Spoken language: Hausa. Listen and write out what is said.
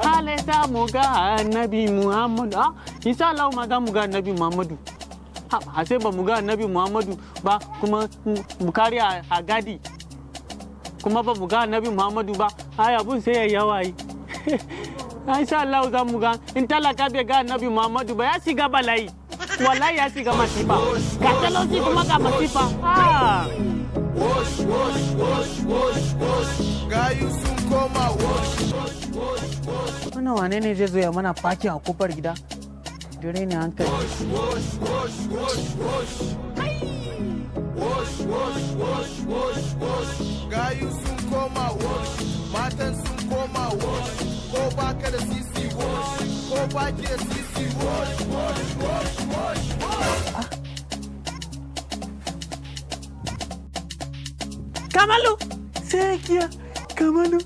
Allah sa mu ga annabi Muhammadu. Insha Allah ma za mu ga annabi Muhammadu. Ha sai ba mu ga annabi Muhammadu ba kuma mu kare a gadi. Kuma ba mu ga annabi Muhammadu ba, ai abun sai ya yawa yi. Insha Allah za mu ga in talaka bai ga annabi Muhammadu ba ya shiga bala'i. Wallahi ya shiga masifa. Ga talauci kuma ga masifa. Gayu sun koma Wannan wane ne zai zo ya mana faki a kofar gida? Dare ne hankali. Gayu sun koma matan sun koma ko baka da sisi ko baki da sisi Kamalu! Sekiya! Kamalu!